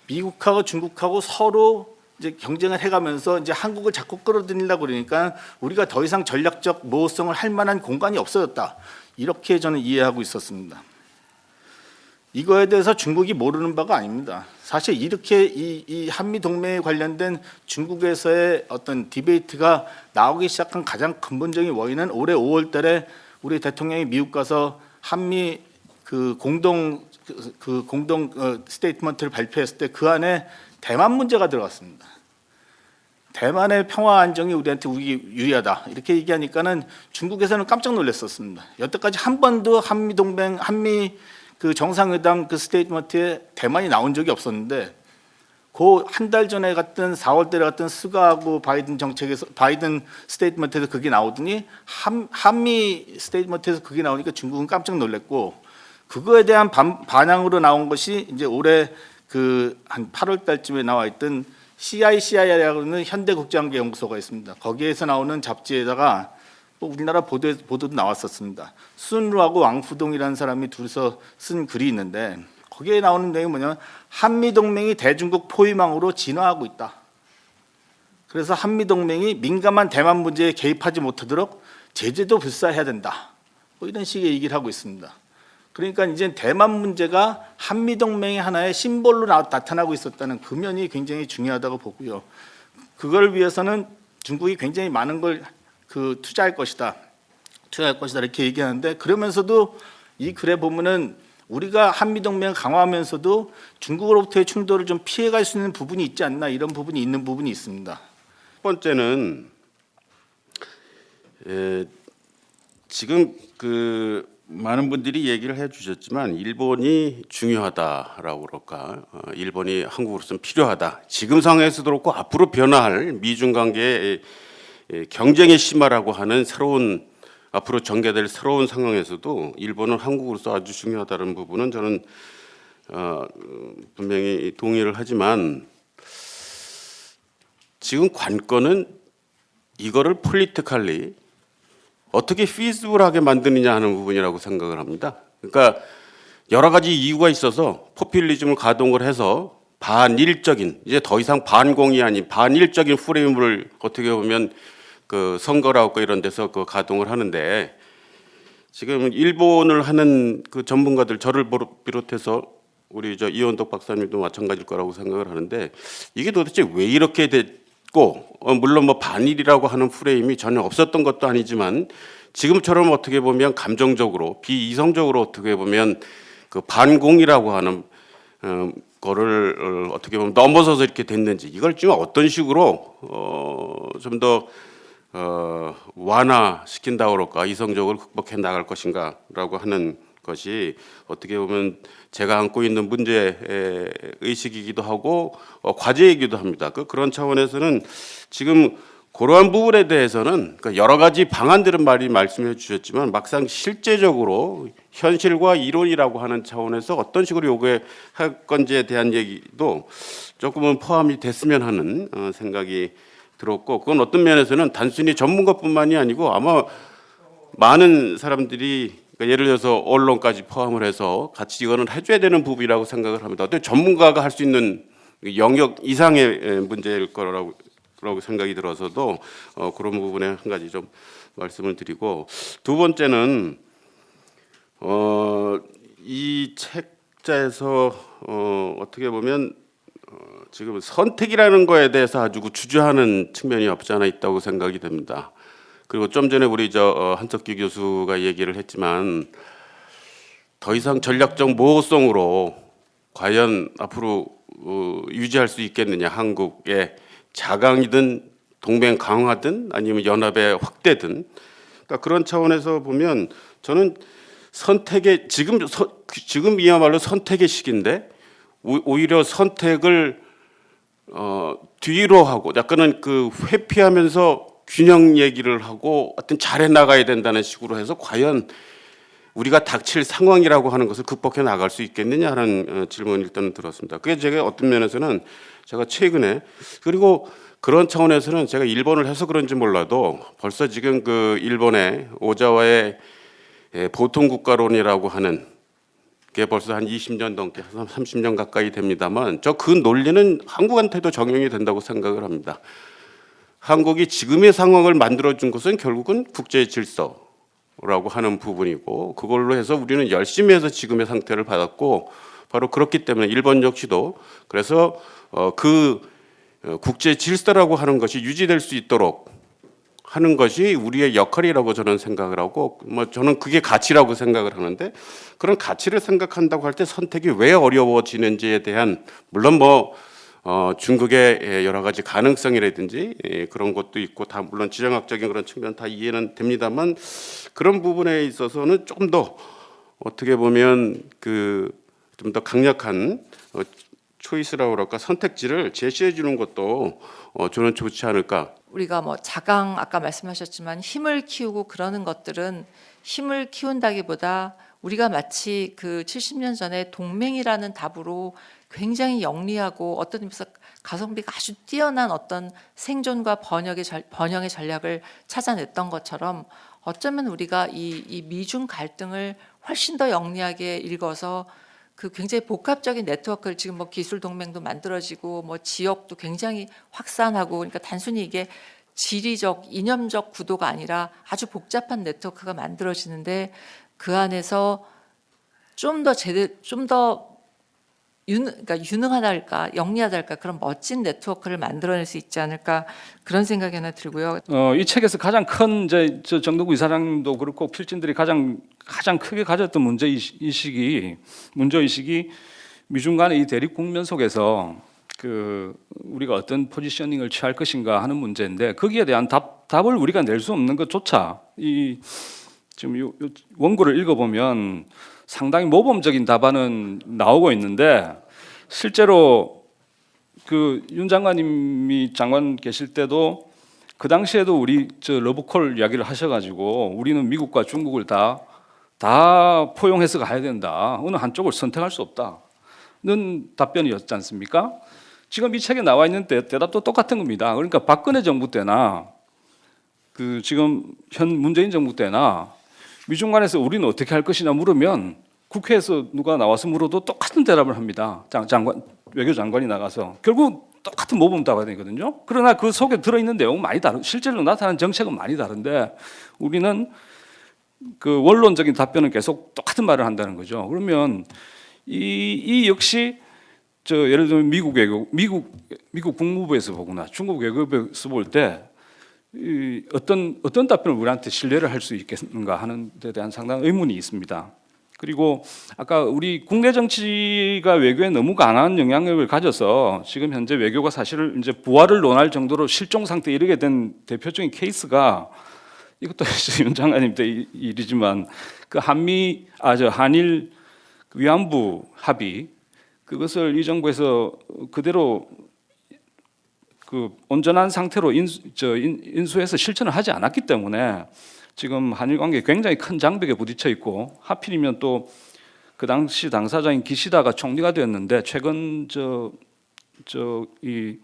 미국하고 중국하고 서로 이제 경쟁을 해가면서 이제 한국을 자꾸 끌어들이려고 그러니까 우리가 더 이상 전략적 모호성을 할 만한 공간이 없어졌다. 이렇게 저는 이해하고 있었습니다. 이거에 대해서 중국이 모르는 바가 아닙니다. 사실 이렇게 이 한미 동맹에 관련된 중국에서의 어떤 디베이트가 나오기 시작한 가장 근본적인 원인은 올해 5월달에 우리 대통령이 미국 가서 한미 그 공동 스테이트먼트를 발표했을 때 그 안에 대만 문제가 들어갔습니다. 대만의 평화 안정이 우리한테 유리하다 이렇게 얘기하니까는 중국에서는 깜짝 놀랐었습니다. 여태까지 한 번도 한미 그 정상회담 그 스테이트먼트에 대만이 나온 적이 없었는데 그 한 달 전에 갔던 4월달에 갔던 스가하고 바이든 정책에서 바이든 스테이트먼트에서 그게 나오더니 한미 스테이트먼트에서 그게 나오니까 중국은 깜짝 놀랐고 그거에 대한 반항으로 나온 것이 이제 올해 그 한 8월달쯤에 나와 있던 CICI라고 하는 현대국제관계연구소가 있습니다. 거기에서 나오는 잡지에다가 우리나라 보도도 나왔었습니다. 순루하고 왕푸동이라는 사람이 둘이서 쓴 글이 있는데 거기에 나오는 내용이 뭐냐면 한미동맹이 대중국 포위망으로 진화하고 있다. 그래서 한미동맹이 민감한 대만 문제에 개입하지 못하도록 제재도 불사해야 된다. 뭐 이런 식의 얘기를 하고 있습니다. 그러니까 이제 대만 문제가 한미동맹의 하나의 심볼로 나타나고 있었다는 그 면이 굉장히 중요하다고 보고요. 그걸 위해서는 중국이 굉장히 많은 걸 투자할 것이다 이렇게 얘기하는데 그러면서도 이 글에 보면은 우리가 한미동맹을 강화하면서도 중국으로부터의 충돌을 좀 피해갈 수 있는 부분이 있지 않나 이런 부분이 있는 부분이 있습니다. 첫 번째는 지금 많은 분들이 얘기를 해주셨지만 일본이 중요하다라고 그럴까, 일본이 한국으로서는 필요하다. 지금 상황에서도 그렇고 앞으로 변화할 미중 관계의 경쟁의 심화라고 하는 새로운 앞으로 전개될 새로운 상황에서도 일본은 한국으로서 아주 중요하다는 부분은 저는 분명히 동의를 하지만 지금 관건은 이거를 폴리티컬리 어떻게 피지블하게 만드느냐 하는 부분이라고 생각을 합니다. 그러니까 여러 가지 이유가 있어서 포퓰리즘을 가동을 해서 반일적인, 이제 더 이상 반공이 아닌 반일적인 프레임을 어떻게 보면 그 선거라고 이런 데서 그 가동을 하는데, 지금 일본을 하는 그 전문가들, 저를 비롯해서 우리 이원덕 박사님도 마찬가지일 거라고 생각을 하는데, 이게 도대체 왜 이렇게 됐고, 물론 뭐 반일이라고 하는 프레임이 전혀 없었던 것도 아니지만 지금처럼 어떻게 보면 감정적으로 비이성적으로 어떻게 보면 그 반공이라고 하는 거를 어떻게 보면 넘어서서 이렇게 됐는지, 이걸 지금 어떤 식으로 좀 더 완화시킨다고 그럴까, 이성적으로 극복해 나갈 것인가라고 하는 것이 어떻게 보면 제가 안고 있는 문제 의식이기도 하고 과제이기도 합니다. 그런 차원에서는 지금 그러한 부분에 대해서는 여러 가지 방안들은 많이 말씀해 주셨지만 막상 실제적으로 현실과 이론이라고 하는 차원에서 어떤 식으로 요구할 건지에 대한 얘기도 조금은 포함이 됐으면 하는 생각이 들었고, 그건 어떤 면에서는 단순히 전문가뿐만이 아니고 아마 많은 사람들이, 그러니까 예를 들어서 언론까지 포함을 해서 같이 이거는 해줘야 되는 부분이라고 생각을 합니다. 어떤 전문가가 할 수 있는 영역 이상의 문제일 거라고 생각이 들어서도 그런 부분에 한 가지 좀 말씀을 드리고, 두 번째는 이 책자에서 어떻게 보면 지금 선택이라는 거에 대해서 아주 주저하는 측면이 없지 않아 있다고 생각이 됩니다. 그리고 좀 전에 우리 한석기 교수가 얘기를 했지만 더 이상 전략적 모호성으로 과연 앞으로 유지할 수 있겠느냐, 한국의 자강이든 동맹 강화든 아니면 연합의 확대든, 그러니까 그런 차원에서 보면 저는 선택의 지금이야말로 선택의 시기인데 오히려 선택을 뒤로 하고 약간은 회피하면서 균형 얘기를 하고 어떤 잘해 나가야 된다는 식으로 해서 과연 우리가 닥칠 상황이라고 하는 것을 극복해 나갈 수 있겠느냐 하는 질문을 일단 들었습니다. 그게 제가 어떤 면에서는 제가 최근에, 그리고 그런 차원에서는 제가 일본을 해서 그런지 몰라도 벌써 지금 일본의 오자와의 보통 국가론이라고 하는 게 벌써 한 20년 넘게 30년 가까이 됩니다만 그 논리는 한국한테도 적용이 된다고 생각을 합니다. 한국이 지금의 상황을 만들어준 것은 결국은 국제 질서라고 하는 부분이고, 그걸로 해서 우리는 열심히 해서 지금의 상태를 받았고, 바로 그렇기 때문에 일본 역시도 그래서 국제 질서라고 하는 것이 유지될 수 있도록 하는 것이 우리의 역할이라고 저는 생각을 하고, 저는 그게 가치라고 생각을 하는데, 그런 가치를 생각한다고 할 때 선택이 왜 어려워지는지에 대한, 물론 중국의 여러 가지 가능성이라든지 그런 것도 있고 다 물론 지정학적인 그런 측면 다 이해는 됩니다만, 그런 부분에 있어서는 조금 더 어떻게 보면 좀 더 강력한 초이스라고 그럴까, 선택지를 제시해 주는 것도 저는 좋지 않을까. 우리가 자강 아까 말씀하셨지만 힘을 키우고 그러는 것들은 힘을 키운다기보다 우리가 마치 70년 전에 동맹이라는 답으로 굉장히 영리하고 어떤 의미에서 가성비가 아주 뛰어난 어떤 생존과 번영의 전략을 찾아냈던 것처럼, 어쩌면 우리가 이 미중 갈등을 훨씬 더 영리하게 읽어서 굉장히 복합적인 네트워크를, 지금 기술 동맹도 만들어지고 지역도 굉장히 확산하고, 그러니까 단순히 이게 지리적 이념적 구도가 아니라 아주 복잡한 네트워크가 만들어지는데, 그 안에서 좀 더 그러니까 유능하다 할까, 영리하다 할까, 그런 멋진 네트워크를 만들어낼 수 있지 않을까, 그런 생각이 하나 들고요. 이 책에서 가장 큰 이제 정덕구 이사장님도 그렇고 필진들이 가장 크게 가졌던 문제의식이 미중 간의 이 대립 국면 속에서 우리가 어떤 포지셔닝을 취할 것인가 하는 문제인데, 거기에 대한 답을 우리가 낼 수 없는 것조차 지금 요 원고를 읽어보면 상당히 모범적인 답안은 나오고 있는데, 실제로 윤 장관님이 장관 계실 때도 그 당시에도 우리 러브콜 이야기를 하셔가지고 우리는 미국과 중국을 다 포용해서 가야 된다, 어느 한쪽을 선택할 수 없다는 답변이었지 않습니까? 지금 이 책에 나와 있는 대답도 똑같은 겁니다. 그러니까 박근혜 정부 때나 지금 현 문재인 정부 때나 미중 간에서 우리는 어떻게 할 것이냐 물으면 국회에서 누가 나와서 물어도 똑같은 대답을 합니다. 외교장관이 나가서 결국 똑같은 모범 답안이거든요. 그러나 그 속에 들어있는 내용은 많이 실제로 나타나는 정책은 많이 다른데, 우리는 원론적인 답변은 계속 똑같은 말을 한다는 거죠. 그러면 이 역시 예를 들면 미국 국무부에서 보거나 중국 외교부에서 볼 때 어떤 답변을 우리한테 신뢰를 할 수 있겠는가 하는 데 대한 상당한 의문이 있습니다. 그리고 아까 우리 국내 정치가 외교에 너무 강한 영향력을 가져서 지금 현재 외교가 사실은 이제 부활을 논할 정도로 실종 상태에 이르게 된 대표적인 케이스가, 이것도 윤 장관님 때 일이지만 한일 위안부 합의, 그것을 이 정부에서 그대로 온전한 상태로 인수해서 실천을 하지 않았기 때문에 지금 한일 관계 굉장히 큰 장벽에 부딪혀 있고, 하필이면 또 그 당시 당사자인 기시다가 총리가 되었는데, 최근 이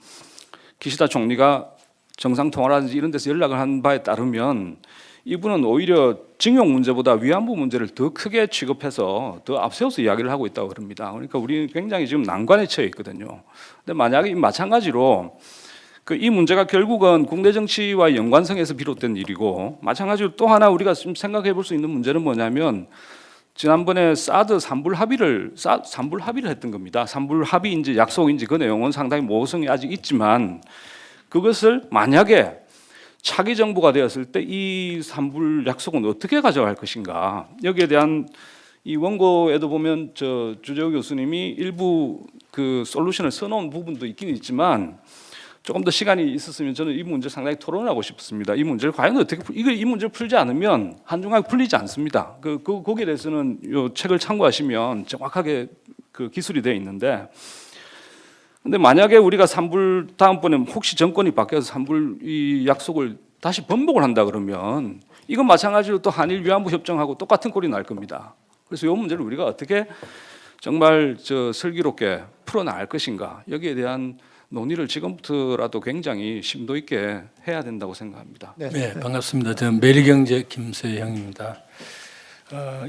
기시다 총리가 정상 통화라든지 이런 데서 연락을 한 바에 따르면 이분은 오히려 징용 문제보다 위안부 문제를 더 크게 취급해서 더 앞세워서 이야기를 하고 있다고 그럽니다. 그러니까 우리는 굉장히 지금 난관에 처해 있거든요. 근데 만약에 마찬가지로 이 문제가 결국은 국내 정치와의 연관성에서 비롯된 일이고, 마찬가지로 또 하나 우리가 좀 생각해 볼 수 있는 문제는 뭐냐면, 지난번에 사드 산불 합의를 했던 겁니다. 산불 합의인지 약속인지 그 내용은 상당히 모호성이 아직 있지만, 그것을 만약에 차기 정부가 되었을 때 이 산불 약속은 어떻게 가져갈 것인가, 여기에 대한 이 원고에도 보면 주재호 교수님이 일부 솔루션을 써놓은 부분도 있긴 있지만, 조금 더 시간이 있었으면 저는 이 문제 상당히 토론을 하고 싶습니다. 이 문제를 과연 어떻게 이 문제를 풀지 않으면 한중간에 풀리지 않습니다. 거기에 대해서는 이 책을 참고하시면 정확하게 기술이 되어 있는데, 근데 만약에 우리가 산불 다음번에 혹시 정권이 바뀌어서 산불 이 약속을 다시 번복을 한다 그러면 이건 마찬가지로 또 한일 위안부 협정하고 똑같은 꼴이 날 겁니다. 그래서 이 문제를 우리가 어떻게 정말 슬기롭게 풀어나갈 것인가, 여기에 대한 논의를 지금부터라도 굉장히 심도 있게 해야 된다고 생각합니다. 네, 반갑습니다. 저는 매일경제 김세형입니다.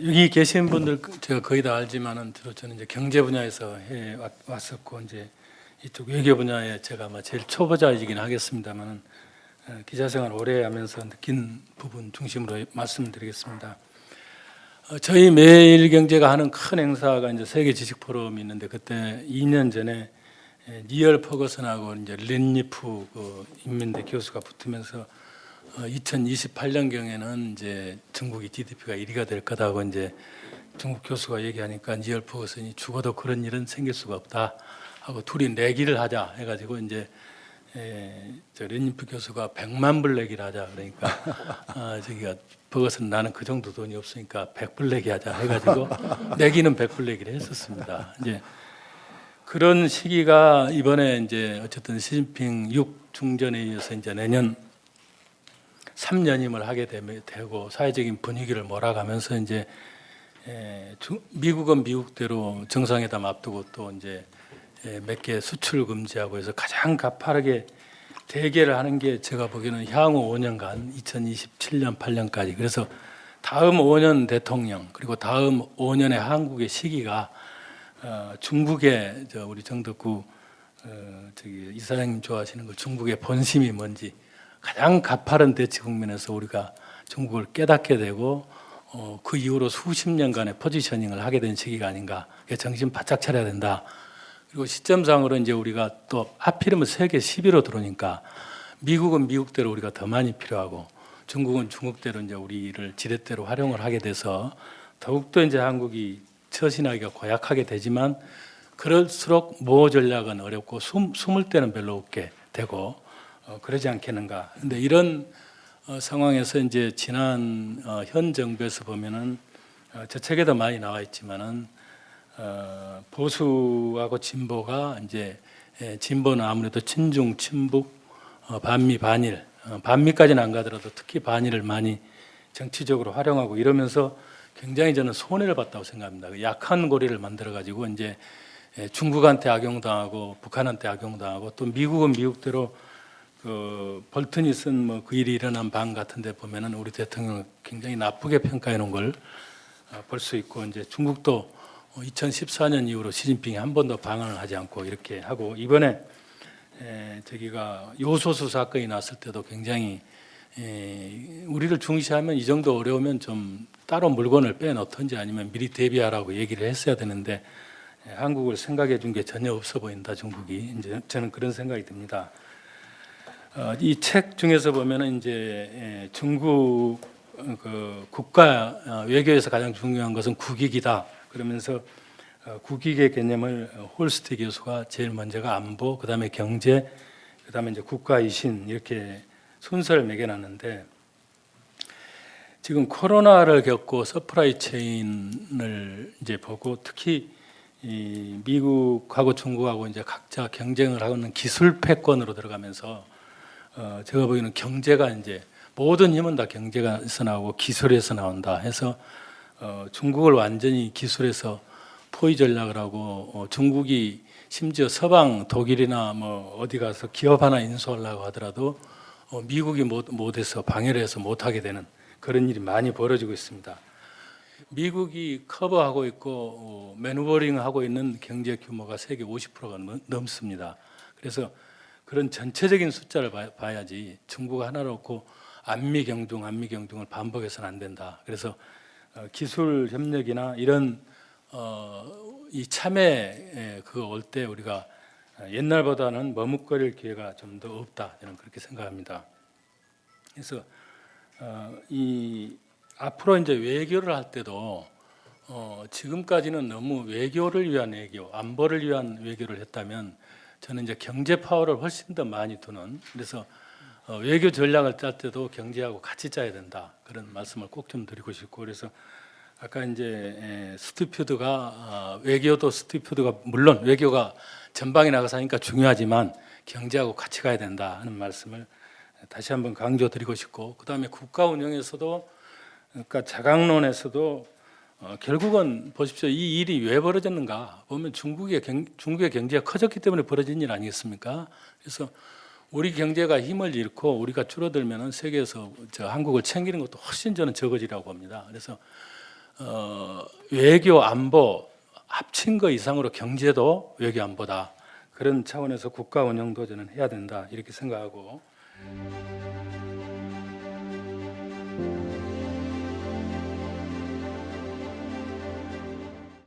여기 계신 분들 제가 거의 다 알지만은 주로 저는 이제 경제 분야에서 해 왔었고, 이제 이쪽 외교 분야에 제가 아마 제일 초보자이긴 하겠습니다만은 기자 생활 오래 하면서 느낀 부분 중심으로 말씀드리겠습니다. 저희 매일경제가 하는 큰 행사가 이제 세계 지식 포럼이 있는데, 그때 2년 전에 니얼 퍼거슨하고 이제 린리프 인민대 교수가 붙으면서 2028년경에는 이제 중국이 GDP가 1위가 될 거다고 이제 중국 교수가 얘기하니까 니얼 퍼거슨이 죽어도 그런 일은 생길 수가 없다 하고 둘이 내기를 하자 해가지고 이제 린리프 교수가 100만 불 내기를 하자, 그러니까 저기가 퍼거슨 나는 그 정도 돈이 없으니까 100불 내기 하자 해가지고 내기는 100불 내기를 했었습니다. 이제 그런 시기가 이번에 이제 어쨌든 시진핑 6중전에 이어서 이제 내년 3년임을 하게 되고 사회적인 분위기를 몰아가면서 이제 미국은 미국대로 정상회담 앞두고 또 이제 몇 개 수출 금지하고 해서 가장 가파르게 대결을 하는 게 제가 보기에는 향후 5년간 2027년 8년까지, 그래서 다음 5년 대통령 그리고 다음 5년의 한국의 시기가 중국의 우리 정덕구 이사장님 좋아하시는 거 중국의 본심이 뭔지 가장 가파른 대치 국면에서 우리가 중국을 깨닫게 되고 그 이후로 수십 년간의 포지셔닝을 하게 된 시기가 아닌가, 정신 바짝 차려야 된다 그리고 시점상으로 이제 우리가 또 하필이면 세계 10위로 들어오니까 미국은 미국대로 우리가 더 많이 필요하고 중국은 중국대로 이제 우리를 지렛대로 활용을 하게 돼서 더욱더 이제 한국이 처신하기가 고약하게 되지만 그럴수록 모호 전략은 어렵고 숨을 때는 별로 없게 되고 그러지 않겠는가. 근데 이런 상황에서 이제 지난 현 정부에서 보면은 저 책에도 많이 나와 있지만은 보수하고 진보가 이제 진보는 아무래도 친중, 친북, 반미, 반일, 반미까지는 안 가더라도 특히 반일을 많이 정치적으로 활용하고 이러면서 굉장히 저는 손해를 봤다고 생각합니다. 약한 고리를 만들어 가지고 이제 중국한테 악용당하고 북한한테 악용당하고 또 미국은 미국대로 그 볼튼이 쓴 뭐 그 일이 일어난 방 같은데 보면은 우리 대통령을 굉장히 나쁘게 평가해 놓은 걸 볼 수 있고 이제 중국도 2014년 이후로 시진핑이 한 번도 방한을 하지 않고 이렇게 하고 이번에 저기가 요소수 사건이 났을 때도 굉장히 우리를 중시하면 이 정도 어려우면 좀 따로 물건을 빼놓든지 아니면 미리 대비하라고 얘기를 했어야 되는데 한국을 생각해 준 게 전혀 없어 보인다 중국이 이제 저는 그런 생각이 듭니다. 이 책 중에서 보면은 이제 중국 그 국가 외교에서 가장 중요한 것은 국익이다. 그러면서 국익의 개념을 홀스트 교수가 제일 먼저가 안보, 그다음에 경제, 그다음에 이제 국가이신 이렇게 순서를 매겨놨는데 지금 코로나를 겪고 서프라이 체인을 이제 보고 특히 이 미국하고 중국하고 이제 각자 경쟁을 하고 있는 기술 패권으로 들어가면서 제가 보기에는 경제가 이제 모든 힘은 다 경제에서 나오고 기술에서 나온다 해서 중국을 완전히 기술에서 포위 전략을 하고 중국이 심지어 서방 독일이나 뭐 어디 가서 기업 하나 인수하려고 하더라도 미국이 못해서 방해를 해서 못하게 되는 그런 일이 많이 벌어지고 있습니다. 미국이 커버하고 있고 매누버링하고 있는 경제 규모가 세계 50%가 넘습니다. 그래서 그런 전체적인 숫자를 봐야지 중국 하나로 놓고 안미경중을 반복해서는 안 된다. 그래서 기술 협력이나 이런 이 참여 그거 올 때 우리가 옛날보다는 머뭇거릴 기회가 좀 더 없다. 저는 그렇게 생각합니다. 그래서 이 앞으로 이제 외교를 할 때도 지금까지는 너무 외교를 위한 외교, 안보를 위한 외교를 했다면 저는 이제 경제 파워를 훨씬 더 많이 두는 그래서 외교 전략을 짤 때도 경제하고 같이 짜야 된다 그런 말씀을 꼭 좀 드리고 싶고 그래서 아까 이제 스튜피드가 외교도 스튜피드가 물론 외교가 전방에 나가서 하니까 중요하지만 경제하고 같이 가야 된다 하는 말씀을 다시 한번 강조드리고 싶고 그다음에 국가 운영에서도 그러니까 자강론에서도 결국은 보십시오. 이 일이 왜 벌어졌는가 보면 중국의 경제가 커졌기 때문에 벌어진 일 아니겠습니까? 그래서 우리 경제가 힘을 잃고 우리가 줄어들면 세계에서 한국을 챙기는 것도 훨씬 저는 적어지라고 봅니다. 그래서 외교 안보 합친 거 이상으로 경제도 외교 안보다 그런 차원에서 국가 운영도 저는 해야 된다 이렇게 생각하고